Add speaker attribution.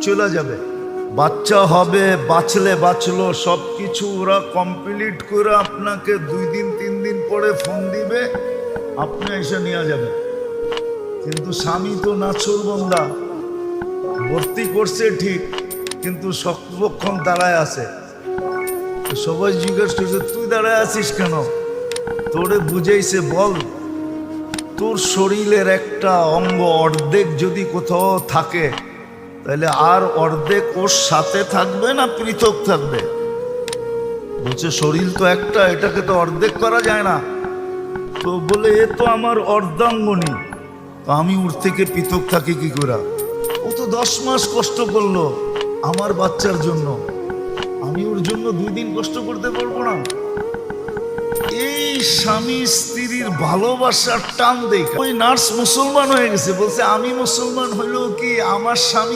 Speaker 1: চলে যাবে, বাচ্চা হবে, বাঁচলে বাঁচলো, সব কিছু ওরা কমপ্লিট করে আপনাকে 2 দিন 3 দিন পরে ফোন দিবে, আপনি এসে নিয়ে যাবেন। কিন্তু স্বামী তো নাছুর বন্দা, ভর্তি করছে ঠিক, কিন্তু শক্তপক্ষণ দাঁড়ায় আছে। সবাই জিজ্ঞেস করছে তুই দাঁড়ায় আছিস কেন? তোরে বুঝাইছে, বল তোর শরীরের একটা অঙ্গ অর্ধেক যদি কোথাও থাকে তাহলে আর অর্ধেক ওর সাথে থাকবে না পৃথক থাকবে? বলছে শরীর তো একটা, এটাকে তো অর্ধেক করা যায় না। তো বলে এ তো আমার অর্ধাঙ্গনী, তো আমি ওর থেকে পৃথক থাকি কি করে? ও তো 10 মাস কষ্ট করলো আমার বাচ্চার জন্য, আমি ওর জন্য 2 দিন কষ্ট করতে পারবো না? এই স্বামী স্ত্রীর ভালোবাসার টান দেখে ওই নার্স মুসলমান হয়ে গেছে। বলছে আমি মুসলমান হইলেও কি আমার স্বামী